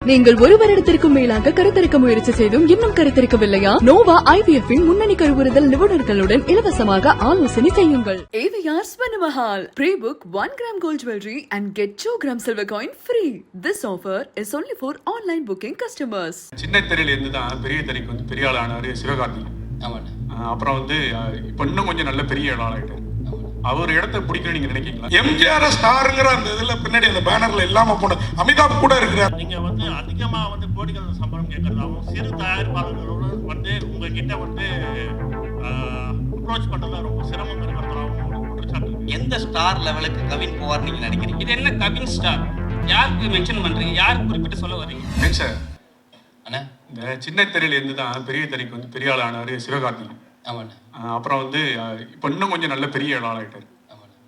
நீங்கள் ஒரு வருடத்திற்கும் மேலாக கருத்தரிக்க முயற்சி செய்தும் இன்னும் கருத்தரிக்கவில்லையா? நோவா IVF இன் முன்னணி கருவுறுதல் நிபுணர்களுடன் இலவசமாக ஆலோசனை செய்யுங்கள். AVR Swarnamahal. Pre-book 1 gram gold jewelry and get 2 gram silver coin free. This offer is only for online booking customers. சின்ன திரையில இருந்து தான் பெரிய திரைக்கு வந்து பெரிய ஆள் ஆனாரு சிவகார்த்திகேயன். ஆமாண்ணே. அப்புறம் வந்து இப்போ இன்னும் கொஞ்சம் நல்ல பெரிய ஆளாயிட்டாரு. அவர் இடத்தை பிடிக்கணும் நீங்க நினைக்கிறீங்களா? எம்ஜிஆர் ஸ்டாருங்கிற அந்த இதுல பின்னாடி அந்த பேனர்ல இல்லாம போன அமிதாப் கூட இருக்கிறார். நீங்க வந்து அதிகமா வந்து கோடிகள் சம்பளம் கேட்கறதாவும் சிறு தயாரிப்பாளர்களோட வந்து உங்ககிட்ட வந்து அப்ரோச் பண்றதுல ரொம்ப சிரமம் இருக்கிறதாவும் குற்றச்சாட்டு. எந்த ஸ்டார் லெவலுக்கு கவின் போவார் நீங்க நினைக்கிறீங்க? இது என்ன கவின் ஸ்டார்? யாருக்கு மென்ஷன் பண்றீங்க? யாருக்கு குறிப்பிட்டு சொல்ல வரீங்க? சார் அண்ணா, இந்த சின்ன திரையில இருந்து தான் பெரிய திரைக்கு வந்து பெரிய ஆள் ஆனாரு சிவகார்த்திகேயன். ஆமாண்ணே. அப்புறம் வந்து இப்போ இன்னும் கொஞ்சம் நல்ல பெரிய ஆளாயிட்டாரு.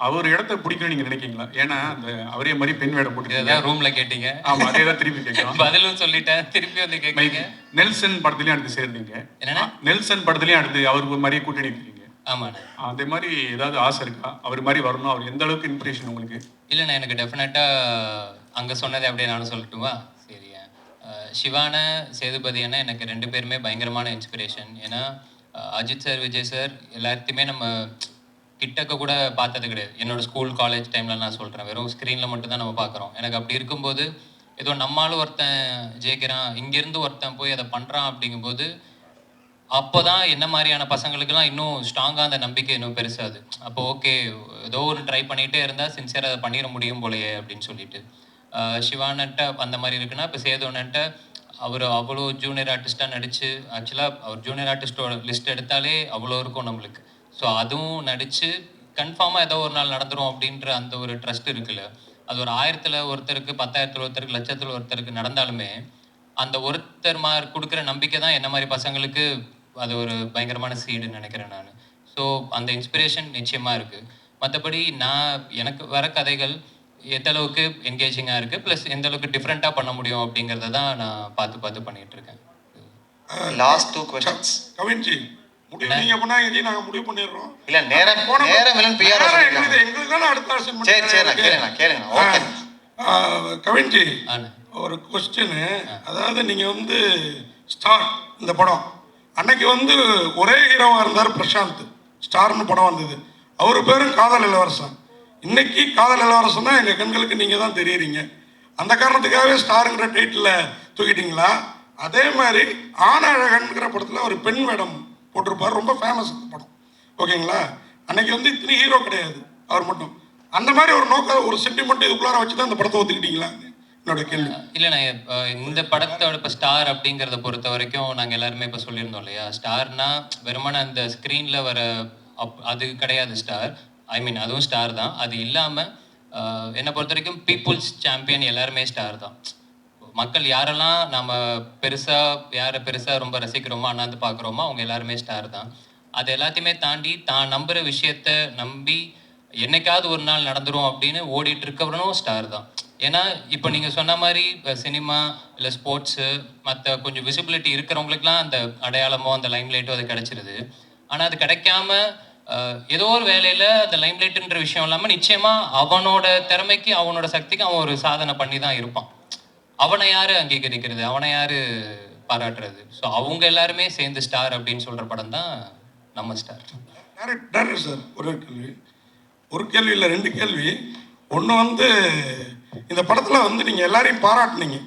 அவர் இடத்தை பிடிக்கணும் நீங்க நினைக்கிறீங்களா? ஏன்னா அந்த அவரே மாதிரி பெண் வேடம் போட்டு ரூம்ல கேட்டீங்க. ஆமா, அதே தான் திருப்பி கேட்கலாம். பதிலும் சொல்லிட்டேன், திருப்பி வந்து கேட்குறீங்க. நெல்சன் படத்துலயும் அடுத்து சேர்ந்தீங்க. என்னன்னா நெல்சன் படத்துலயும் அடுத்து அவருக்கு மாதிரியே கூட்டணி இருக்கீங்க. ஆமாண்ணே. அதே மாதிரி ஏதாவது ஆசை இருக்கா? அவர் மாதிரி வரணும். அவர் எந்த அளவுக்கு இன்ஸ்பிரேஷன் உங்களுக்கு? இல்லைண்ணா, எனக்கு டெஃபினட்டா அங்கே சொன்னதே அப்படியே நானும் சொல்லட்டுமா? சரியா, சிவான சேதுபதி அண்ணா எனக்கு 2 பேருமே பயங்கரமான இன்ஸ்பிரேஷன். ஏன்னா அஜித் சார், விஜய் சார் எல்லாத்தையுமே நம்ம கிட்டக்க கூட பார்த்தது கிடையாது. என்னோட ஸ்கூல் காலேஜ் டைமில் நான் சொல்கிறேன், வெறும் ஸ்க்ரீனில் மட்டும் தான் நம்ம பார்க்குறோம். எனக்கு அப்படி இருக்கும்போது ஏதோ நம்மளும் ஒருத்தன் ஜெயிக்கிறான், இங்கேருந்து ஒருத்தன் போய் அதை பண்ணுறான் அப்படிங்கும்போது அப்போ தான் என்ன மாதிரியான பசங்களுக்கெல்லாம் இன்னும் ஸ்ட்ராங்காக அந்த நம்பிக்கை இன்னும் பெருசாது. அப்போ ஓகே, ஏதோ ஒரு ட்ரை பண்ணிகிட்டே இருந்தால் சின்சியராக அதை பண்ணிட முடியும் போலையே அப்படின்னு சொல்லிட்டு சிவானன்ட்ட அந்த மாதிரி இருக்குன்னா, இப்போ சேதுவன்ட்ட அவர் அவ்வளோ ஜூனியர் ஆர்டிஸ்டாக நடித்து, ஆக்சுவலாக அவர் ஜூனியர் ஆர்டிஸ்டோட லிஸ்ட் எடுத்தாலே அவ்வளோ இருக்கும் நம்மளுக்கு. ஸோ அதுவும் நடித்து கன்ஃபார்மாக ஏதோ ஒரு நாள் நடந்துடும் அப்படின்ற அந்த ஒரு ட்ரஸ்ட் இருக்குல்ல, அது ஒரு 1000ல் ஒருத்தருக்கு, 10,000ல் ஒருத்தருக்கு, லட்சத்தில் ஒருத்தருக்கு நடந்தாலுமே அந்த ஒருத்தர் மாதிரி கொடுக்குற நம்பிக்கை தான் என்ன மாதிரி பசங்களுக்கு அது ஒரு பயங்கரமான சீடுன்னு நினைக்கிறேன் நான். ஸோ அந்த இன்ஸ்பிரேஷன் நிச்சயமாக இருக்குது. மற்றபடி எனக்கு வர கதைகள் எந்த அளவுக்கு என்கேஜிங்காக இருக்குது, ப்ளஸ் எந்த அளவுக்கு டிஃப்ரெண்ட்டாக பண்ண முடியும் அப்படிங்கிறத தான் நான் பார்த்து பண்ணிகிட்டு இருக்கேன். Last 2 questions. கவின்ஜி முடிவு நீங்க பண்ணாங்க, நாங்க முடிவு பண்ணிடுறோம். இல்ல நேரம் இல்லன்னு பிஆர் சொல்லிருக்காங்க. எங்களுக்கு தான அடுத்த ஆப்ஷன் சரி நான் கேளுங்க. ஓகே கவின்ஜி, ஒரு क्वेश्चन. அதாவது நீங்க வந்து ஸ்டார் இந்த படம் அன்னைக்கு வந்து ஒரே ஹீரோவா இருந்தார் பிரசாந்த். ஸ்டார்னு படம் வந்தது, அவர் பேரும் காதல் இளவரசன். இன்னைக்கு காதல் இளவரசன் தான் எங்க கண்களுக்கு நீங்க தான் தெரியுறீங்க. அந்த காரணத்துக்காகவே ஸ்டாருங்கிற டைட்டில் தூக்கிட்டீங்களா? அதே மாதிரி ஆனழகன்கிற படத்துல ஒரு பெண் வேடம் போட்டிருப்பார், ரொம்ப ஃபேமஸ் அந்த படம். ஓகேங்களா? அன்னைக்கு வந்து இத்தனை ஹீரோ கிடையாது, அவர் மட்டும். அந்த மாதிரி ஒரு நோக்கம், ஒரு சென்டிமெண்ட் இதுக்குள்ளார வச்சு தான் அந்த படத்தை ஒத்துக்கிட்டீங்களா? என்னோட கேள்வி. இல்லைண்ணா, இந்த படத்தோட இப்போ ஸ்டார் அப்படிங்கிறத பொறுத்த வரைக்கும் நாங்கள் எல்லாருமே இப்போ சொல்லியிருந்தோம் இல்லையா, ஸ்டார்னா வெறுமன அந்த ஸ்க்ரீனில் வர அது கிடையாது ஸ்டார். ஐ மீன் அதுவும் ஸ்டார் தான். அது இல்லாமல் என்னை பொறுத்த வரைக்கும் பீப்புள்ஸ் சாம்பியன் எல்லாருமே ஸ்டார் தான். மக்கள் யாரெல்லாம் நம்ம யாரை பெருசாக ரொம்ப ரசிக்கிறோமோ, அண்ணாந்து பார்க்குறோமோ, அவங்க எல்லாருமே ஸ்டார் தான். அது எல்லாத்தையுமே தாண்டி தான் நம்புகிற விஷயத்த நம்பி என்னைக்காவது ஒரு நாள் நடந்துரும் அப்படின்னு ஓடிட்டு இருக்கவனும் ஸ்டார் தான். ஏன்னா இப்போ நீங்கள் சொன்ன மாதிரி சினிமா இல்லை ஸ்போர்ட்ஸு மற்ற கொஞ்சம் விசிபிலிட்டி இருக்கிறவங்களுக்குலாம் அந்த அடையாளமோ அந்த லைம்லைட்டோ அது கிடச்சிருது. ஆனால் அது கிடைக்காம ஏதோ ஒரு வேலையில் அந்த லைம்லைட்டுன்ற விஷயம் இல்லாமல் நிச்சயமாக அவனோட திறமைக்கு அவனோட சக்திக்கு அவன் ஒரு சாதனை பண்ணி தான் இருப்பான். அவனை யாரு அங்கீகரிக்கிறது, அவனை யாரு பாராட்டுறது? ஸோ அவங்க எல்லாருமே சேர்ந்து ஸ்டார் அப்படின்னு சொல்ற படம் தான் நம்ம ஸ்டார். டேரக்டர் சார், ஒரு கேள்வி இல்லை 2 கேள்வி. ஒன்று வந்து இந்த படத்தில் வந்து நீங்கள் எல்லாரையும் பாராட்டினீங்க,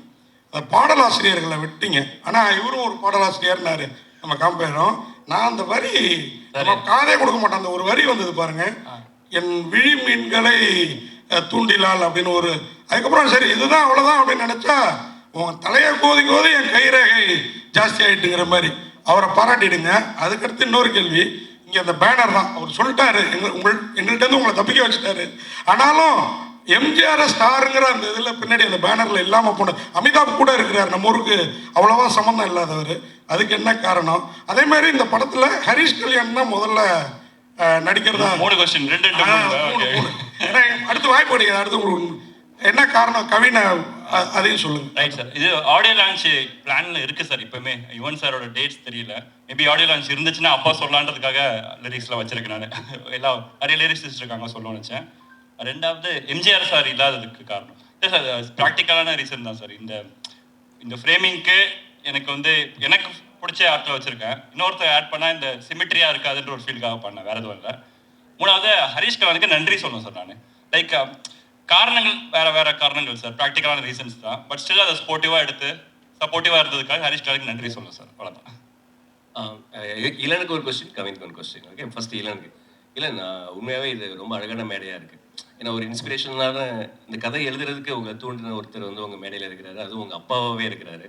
அந்த பாடலாசிரியர்களை விட்டீங்க. ஆனால் இவரும் ஒரு பாடலாசிரியர்னாரு நம்ம காம்பேரும். நான் அந்த வரி காதே கொடுக்க மாட்டேன், அந்த ஒரு வரி வந்தது பாருங்க, என் விழி மீன்களை தூண்டிலால் அப்படின்னு ஒரு, அதுக்கப்புறம் சரி இதுதான் அவ்வளோதான் அப்படின்னு நினச்சா உன் தலையை கோதி என் கைரேகை ஜாஸ்தி ஆகிட்டுங்கிற மாதிரி அவரை பாராட்டிடுங்க. அதுக்கடுத்து இன்னொரு கேள்வி, இங்கே அந்த பேனர் தான் அவர் சொல்லிட்டாரு, எங்கள்கிட்ட உங்களை தப்பிக்க வச்சுட்டாரு. ஆனாலும் எம்ஜிஆர் ஸ்டாருங்கிற அந்த இதில் பின்னாடி அந்த பேனரில் இல்லாமல் போன அமிதாப் கூட இருக்கிறார், நம்ம ஊருக்கு அவ்வளோவா சம்மந்தம் இல்லாதவர். அதுக்கு என்ன காரணம்? அதே மாதிரி இந்த படத்தில் ஹரிஷ் கல்யாண் தான் முதல்ல நடிக்கிறதா. 3 கொஸ்டின் 2 அடுத்து வாய்ப்பு கிடையாது. அடுத்து என்ன காரணம் கவினை அதையும் சொல்லுங்க. ரைட் சார், இது ஆடியோ லான்ச் பிளான்ல இருக்கு சார். இப்பவுமே யுவன் சாரோட டேட்ஸ் தெரியல, மேபி ஆடியோ லான்ச் இருந்துச்சுன்னா அப்பா சொல்லலான்றதுக்காக லிரிக்ஸ்ல வச்சிருக்கேன். நான் எல்லாம் நிறைய லிரிக்ஸ் இருக்காங்க சொல்லணும்னு நினைச்சேன். 2வது எம்ஜிஆர் சார் இல்லாததுக்கு காரணம் சார் ப்ராக்டிக்கலான ரீசன் தான் சார். இந்த இந்த ஃப்ரேமிங்க்கு எனக்கு வந்து எனக்கு பிடிச்ச ஆர்ட்டில் வச்சுருக்கேன். இன்னொருத்தர் ஆட் பண்ணால் இந்த சிமெட்ரியாக இருக்காதுன்ற ஒரு ஃபீல்காக பண்ணேன், வேறு எதுவும் இல்லை. மூணாவது ஹரிஷ் கலானுக்கு நன்றி சொல்லணும் சார். நான் லைக் காரணங்கள் வேறு காரணங்கள் சார், ப்ராக்டிக்கலான ரீசன்ஸ் தான். பட் ஸ்டில் அதை ஸ்போர்ட்டிவாக எடுத்து சப்போர்ட்டிவாக இருந்ததுக்காக ஹரிஷ் கலானுக்கு நன்றி சொல்லணும் சார். அவ்வளோதான். இளனுக்கு ஒரு கொஸ்டின், கவினுக்கு ஒரு கொஸ்டின். ஓகே, ஃபர்ஸ்ட் இளனுக்கு. இளன், உண்மையாகவே இது ரொம்ப அழகான மேடையாக இருக்குது. ஏன்னா ஒரு இன்ஸ்பிரேஷனான இந்த கதை எழுதுறதுக்கு உங்கள் தூண்டின ஒருத்தர் வந்து உங்கள் மேடையில் இருக்கிறாரு, அதுவும் உங்கள் அப்பாவே இருக்கிறாரு.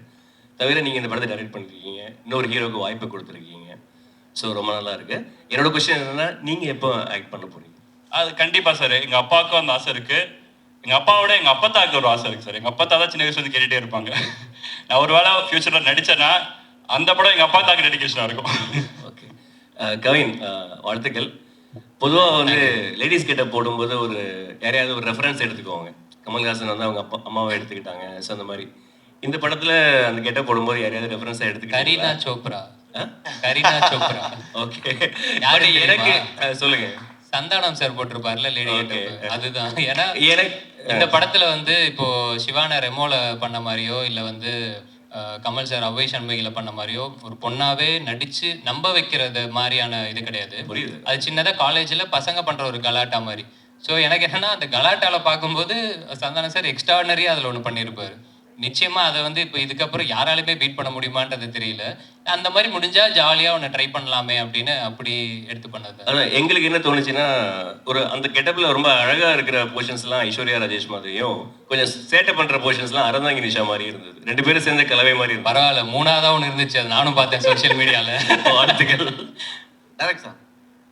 தவிர நீங்கள் இந்த படத்தை டைரக்ட் பண்ணிருக்கீங்க, இன்னொரு ஹீரோக்கு வாய்ப்பு கொடுத்துருக்கீங்க. ஸோ ரொம்ப நல்லா இருக்கு. என்னோட கொஸ்டின் என்னன்னா, நீங்கள் எப்போ ஆக்ட் பண்ண போறீங்க? அது கண்டிப்பாக சார், எங்கள் அப்பாவுக்கும் அந்த ஆசை இருக்குது. எங்கள் அப்பாவோட எங்கள் அப்பத்தாவுக்கு ஒரு ஆசை இருக்குது சார். எங்கள் அப்பத்தா தான் சின்ன வயசுல வந்து கேட்டுகிட்டே இருப்பாங்க. நான் ஒரு வேளை ஃபியூச்சரில் நடித்தேன்னா அந்த படம் எங்கள் அப்பாத்தாக்கு டெடிகேஷனாக இருக்கும். ஓகே, கவின், வாழ்த்துக்கள். பொதுவாக வந்து லேடிஸ் கிட்ட போடும்போது ஒரு யாரையாவது ஒரு ரெஃபரன்ஸ் எடுத்துக்குவாங்க. கமல்ஹாசன் வந்து அவங்க அம்மாவை எடுத்துக்கிட்டாங்க. ஸோ அந்த மாதிரி இந்த படத்தில் அந்த கெட்ட போடும்போது யாரையாவது ரெஃபரன்ஸாக எடுத்துக்கிட்டாங்க? கரீனா சோப்ரா. கரீனா சோப்ரா. ஓகே, யாரு எனக்கு சொல்லுங்க. சந்தானம் சார் போட்டிருப்பார்ல லேடி கெட்டப், அதுதான். ஏன்னா எனக்கு இந்த படத்துல வந்து இப்போ சிவான ரெமோல பண்ண மாதிரியோ இல்ல வந்து கமல் சார் அவ்வை சண்முகில பண்ண மாதிரியோ ஒரு பொண்ணாவே நடிச்சு நம்ப வைக்கிறது மாதிரியான இது கிடையாது. புரியுது. அது சின்னதா காலேஜ்ல பசங்க பண்ற ஒரு கலாட்டா மாதிரி. ஸோ எனக்கு என்னன்னா அந்த கலாட்டால பார்க்கும்போது சந்தானம் சார் எக்ஸ்ட்ராடனரியா அதுல ஒன்று பண்ணியிருப்பாரு. நிச்சயமா அதை வந்து இப்போ இதுக்கப்புறம் யாராலுமே பீட் பண்ண முடியுமான்றது தெரியல. அந்த மாதிரி முடிஞ்சா ஜாலியா ஒன்று ட்ரை பண்ணலாமே அப்படின்னு அப்படி எடுத்து பண்ணது. ஆனால் எங்களுக்கு என்ன தோணுச்சுன்னா, ஒரு அந்த கெட்டப்ல ரொம்ப அழகா இருக்கிற போர்ஷன்ஸ்லாம் ஐஸ்வர்யா ராஜேஷ் மாதிரியும், கொஞ்சம் சேட்டை பண்ற போர்ஷன்ஸ்லாம் அறந்தாங்கி நிஷா மாதிரி இருந்தது. ரெண்டு பேரும் சேர்ந்த கலவை மாதிரி இருந்தது. பரவாயில்ல, மூணாவதா ஒன்று இருந்துச்சு, அது நானும் பார்த்தேன் சோஷியல் மீடியால. வாழ்த்துக்கள். டேரக்ட் சார்,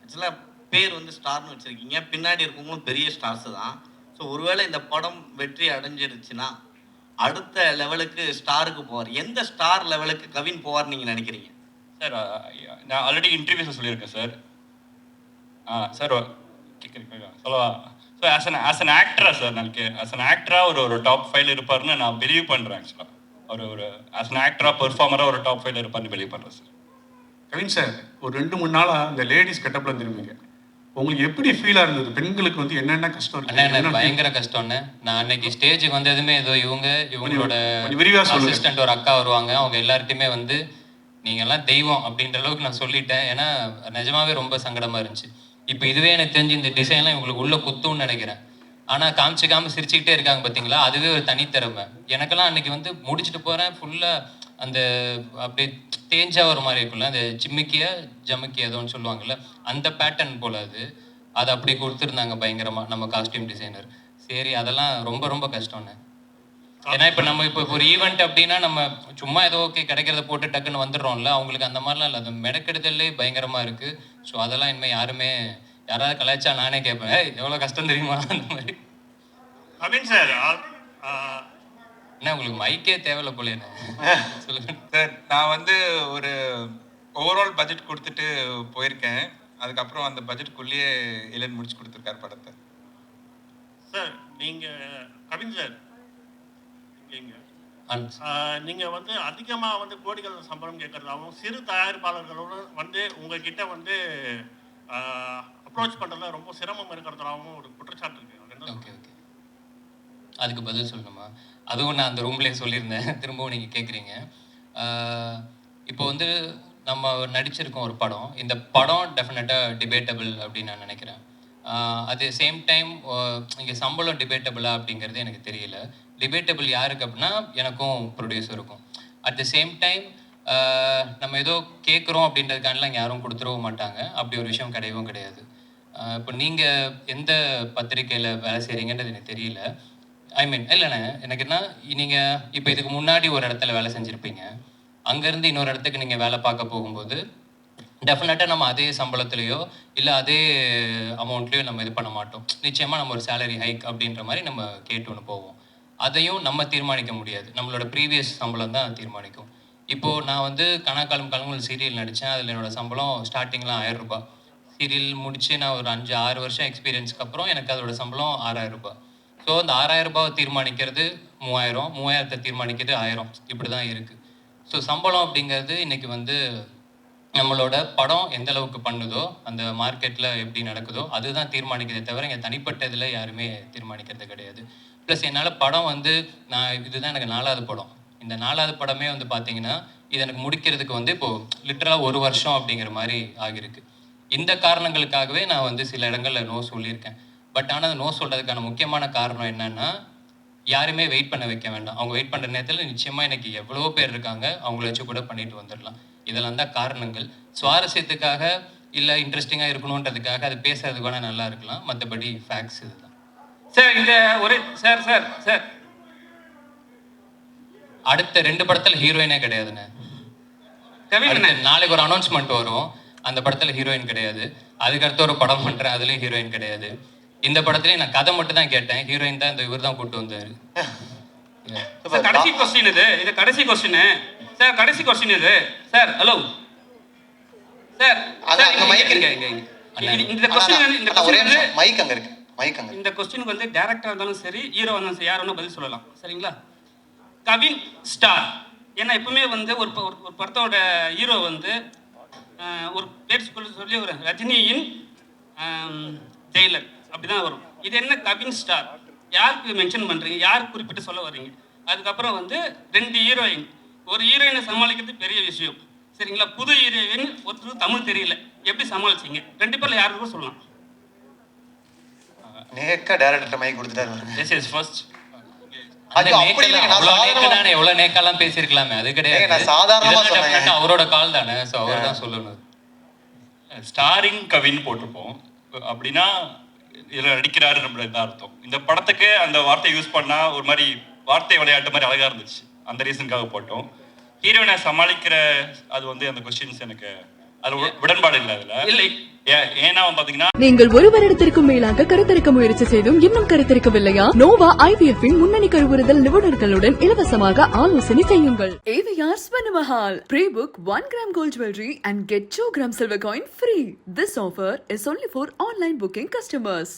ஆக்சுவலாக பேர் வந்து ஸ்டார்னு வச்சுருக்கீங்க, பின்னாடி இருக்கவங்களும் பெரிய ஸ்டார்ஸ் தான். ஸோ ஒருவேளை இந்த படம் வெற்றி அடைஞ்சிருச்சுன்னா அடுத்த லெவலுக்கு ஸ்டாருக்கு போவார். எந்த ஸ்டார் லெவலுக்கு கவின் போவார் நீங்கள் நினைக்கிறீங்க? சார் நான் ஆல்ரெடி இன்டர்வியூஸில் சொல்லியிருக்கேன் சார். சார் கேட்குறீங்க சொல்லவா? ஸோ ஆஸ் அன் ஆக்டராக சார், நான் ஆஸ் அன் ஆக்டராக ஒரு டாப் 5 இருப்பார்னு நான் பிலீவ் பண்ணுறேன். ஆக்சுவலாக ஒரு ஆஸ் அன் ஆக்டராக பெர்ஃபார்மராக ஒரு டாப் 5 இருப்பார்னு பிலீவ் பண்ணுறேன் சார். கவின் சார், ஒரு 2-3 நாளாக அந்த லேடிஸ் கெட்டப்பில் திரும்பிங்க. உங்களுக்கு எப்படி ஃபீலாக இருந்தது? பெண்களுக்கு வந்து என்னென்ன கஷ்டம் அண்ணா, எனக்கு இருக்கு? பயங்கர கஷ்டம்னு. நான் அன்னைக்கு ஸ்டேஜுக்கு வந்ததுமே ஏதோ இவங்களோட விரிவாக சொல்லுங்க. அசிஸ்டன்ட் ஒரு அக்கா வருவாங்க, அவங்க எல்லார்ட்டையுமே வந்து நீங்கெல்லாம் தெய்வம் அப்படின்ற அளவுக்கு நான் சொல்லிட்டேன். ஏன்னா நிஜமாவே ரொம்ப சங்கடமா இருந்துச்சு. இப்போ இதுவே எனக்கு தெரிஞ்சு இந்த டிசைன்லாம் இவங்களுக்கு உள்ள குத்தும்னு நினைக்கிறேன். ஆனால் காமிச்சிக்காம சிரிச்சுக்கிட்டே இருக்காங்க பார்த்தீங்களா, அதுவே ஒரு தனித்திறமை. எனக்கெல்லாம் அன்னைக்கு வந்து முடிச்சுட்டு போகிறேன் ஃபுல்லாக அந்த அப்படியே தேஞ்சா ஒரு மாதிரி இருக்கும்ல, அந்த ஜிம்மிக்கியா ஜமுக்கியா ஏதோன்னு சொல்லுவாங்கல்ல, அந்த பேட்டர்ன் போல அது அப்படி கொடுத்துருந்தாங்க பயங்கரமாக நம்ம காஸ்டியூம் டிசைனர். சரி, அதெல்லாம் ரொம்ப ரொம்ப கஷ்டம்னு. ஏன்னா இப்போ நம்ம இப்போ ஒரு ஈவெண்ட் அப்படின்னா நம்ம சும்மா ஏதோ ஓகே கிடைக்கிறத போட்டு டக்குன்னு வந்துடுறோம்ல, அவங்களுக்கு அந்த மாதிரிலாம் இல்லை, அது மெனக்கெடுதல்லே பயங்கரமாக இருக்குது. ஸோ அதெல்லாம் இனிமேல் யாராவது கலாய்ச்சா நானே கேட்பேன், எவ்வளோ கஷ்டம் தெரியுமா அந்த மாதிரி. கவின் சார், என்ன உங்களுக்கு மைக்கே தேவையில்ல போல என்ன சொல்லுங்க சார். நான் வந்து ஒரு ஓவரால் பட்ஜெட் கொடுத்துட்டு போயிருக்கேன். அதுக்கப்புறம் அந்த பட்ஜெட்டுக்குள்ளேயே இளன் முடிச்சு கொடுத்துருக்காரு படத்தை. சார் நீங்கள் கவின் சார், நீங்கள் வந்து அதிகமாக வந்து கோடிகள் சம்பளம் கேட்கறதாகவும் சிறு தயாரிப்பாளர்களோட வந்து உங்ககிட்ட வந்து அப்ரோச் பண்ணுறதுல ரொம்ப சிரமம் இருக்கிறதாகவும் ஒரு குற்றச்சாட்டு இருக்கு. ஓகே ஓகே, அதுக்கு பதில் சொல்லணுமா? அதுவும் நான் அந்த ரூம்லேயே சொல்லியிருந்தேன், திரும்பவும் நீங்கள் கேட்குறீங்க. இப்போ வந்து நம்ம நடிச்சிருக்கோம் ஒரு படம். இந்த படம் டெஃபினட்டாக டிபேட்டபிள் அப்படின்னு நான் நினைக்கிறேன். அட் சேம் டைம் இங்கே சம்பளம் டிபேட்டபிளா அப்படிங்கிறது எனக்கு தெரியல. டிபேட்டபிள் யாருக்கு அப்படின்னா எனக்கும் ப்ரொடியூசருக்கும். அட் த சேம் டைம் நம்ம ஏதோ கேட்குறோம் அப்படின்றதுக்கானலாம் யாரும் கொடுத்துடவும் மாட்டாங்க. அப்படி ஒரு விஷயம் கிடையவும் கிடையாது. இப்போ நீங்கள் எந்த பத்திரிக்கையில் வேலை செய்கிறீங்கன்றது எனக்கு தெரியல. ஐ மீன் இல்லைண்ணே, எனக்கு என்ன, நீங்கள் இப்போ இதுக்கு முன்னாடி ஒரு இடத்துல வேலை செஞ்சுருப்பீங்க, அங்கேருந்து இன்னொரு இடத்துக்கு நீங்கள் வேலை பார்க்க போகும்போது டெஃபினட்டாக நம்ம அதே சம்பளத்துலேயோ இல்லை அதே அமௌண்ட்லேயோ நம்ம இது பண்ண மாட்டோம். நிச்சயமாக நம்ம ஒரு சேலரி ஹைக் அப்படின்ற மாதிரி நம்ம கேட்டு ஒன்று போவோம். அதையும் நம்ம தீர்மானிக்க முடியாது, நம்மளோட ப்ரீவியஸ் சம்பளம் தான் தீர்மானிக்கும். இப்போது நான் வந்து கணக்காலம் கலங்கள் சீரியல் நடித்தேன். அதில் என்னோடய சம்பளம் ஸ்டார்டிங்லாம் 1000 ரூபாய். சீரியல் முடித்து நான் ஒரு 5-6 வருஷம் எக்ஸ்பீரியன்ஸ்க்கு அப்புறம் எனக்கு அதோட சம்பளம் 6000 ரூபாய். ஸோ அந்த 6000 ரூபாவை தீர்மானிக்கிறது 3000, 3000 தீர்மானிக்கிறது 1000, இப்படி தான் இருக்குது. ஸோ சம்பளம் அப்படிங்கிறது இன்றைக்கி வந்து நம்மளோட படம் எந்த அளவுக்கு பண்ணுதோ, அந்த மார்க்கெட்டில் எப்படி நடக்குதோ அதுதான் தீர்மானிக்கிறதே தவிர இங்கே தனிப்பட்ட இதில் யாருமே தீர்மானிக்கிறது கிடையாது. ப்ளஸ் என்னால் படம் வந்து நான் இதுதான் எனக்கு 4வது படம். இந்த 4வது படமே வந்து பார்த்தீங்கன்னா இது எனக்கு முடிக்கிறதுக்கு வந்து இப்போது லிட்டரலாக 1 வருஷம் அப்படிங்கிற மாதிரி ஆகியிருக்கு. இந்த காரணங்களுக்காகவே நான் வந்து சில இடங்களில் நோ சொல்லியிருக்கேன். பட் ஆனால் அந்த நோ சொல்கிறதுக்கான முக்கியமான காரணம் என்னென்னா, யாருமே வெயிட் பண்ண வைக்க வேண்டாம். அவங்க வெயிட் பண்ணுற நேரத்தில் நிச்சயமாக எனக்கு எவ்வளோ பேர் இருக்காங்க, அவங்கள வச்சு கூட பண்ணிட்டு வந்துடலாம். இதெல்லாம் தான் காரணங்கள். சுவாரஸ்யத்துக்காக இல்லை இன்ட்ரெஸ்டிங்காக இருக்கணுன்றதுக்காக அது பேசுறதுக்கு வேணால் நல்லா இருக்கலாம். மற்றபடி ஃபேக்ட்ஸ் இதுதான். சார் இந்த ஒரு சார் சார் சார் அடுத்த 2 படத்தில் ஹீரோயினே கிடையாதுண்ணே. கவின் நாளைக்கு ஒரு அனௌன்ஸ்மெண்ட் வரும், அந்த படத்தில் ஹீரோயின் கிடையாது. அதுக்கடுத்து ஒரு படம் பண்ணுறேன், அதுலேயும் ஹீரோயின் கிடையாது. இந்த படத்துலேயும் நான் கதை மட்டும் தான் கேட்டேன், ஹீரோயின் தான் இந்த இவர் தான் கூப்பிட்டு வந்தார். கடைசி கொஸ்டின் இது கடைசி கொஸ்டின் சார், கடைசி கொஸ்டின் இது சார். ஹலோ சார், இந்த கொஸ்டினுக்கு வந்து டைரக்டரா இருந்தாலும் சரி, ஹீரோ இருந்தாலும் சரி, யார் வேணா பதில் சொல்லலாம். சரிங்களா? கவின் ஸ்டார். ஏன்னா எப்பவுமே வந்து ஒரு படத்தோட ஹீரோ வந்து ஒரு பேர் சொல்லி ஒரு ரஜினியின் ஜெயிலர் அப்படிதான் வரும். இது என்ன கவின் ஸ்டார்? யாருக்கு மென்ஷன் பண்றீங்க? யார் குறிப்பிட்டு சொல்ல வர்றீங்க? அதுக்கப்புறம் வந்து 2 ஹீரோயின். ஒரு ஹீரோயினை சமாளிக்கிறது பெரிய விஷயம். சரிங்களா? புது ஹீரோயின், ஒருத்தர் தமிழ் தெரியல, எப்படி சமாளிச்சீங்க? 2 பேர்ல யாரு கூட சொல்லலாம்? நேக்கா டைரக்டர் மைக் கொடுத்துட்டாரு. This is first. எவ்வளவு நேக்காலாம் பேசியிருக்கலாமே, அது கிடையாது. நான் சாதாரணமா சொன்னேன். அவரோட கால் தானே, ஸோ அவர் தான் சொல்லணும். ஸ்டாரிங் கவின் போட்டிருப்போம் அப்படின்னா இதில் நடிக்கிறாரு நம்மளுக்கு தான் அர்த்தம். இந்த படத்துக்கு அந்த வார்த்தை யூஸ் பண்ணா ஒரு மாதிரி வார்த்தை விளையாட்டு மாதிரி அழகா இருந்துச்சு, அந்த ரீசனுக்காக போட்டோம். ஹீரோயினை சமாளிக்கிற அது வந்து அந்த கொஸ்டின்ஸ் எனக்கு அது உடன்பாடு இல்லை. அதுல இல்லை. ஏன்னா பாத்தீங்கன்னா நீங்கள் 1 வருடத்திற்கும் மேலாக கருத்தரிக்க முயற்சி செய்தும் இன்னும் கருத்தரிக்கவில்லையா? நோவா IVF இன் முன்னணி கருவுறுதல் நிபுணர்களுடன் இலவசமாக ஆலோசனை செய்யுங்கள். AVR Svanamahal. Pre-book 1 gram gold jewelry and get 2 gram silver coin free. This offer is only for online booking customers.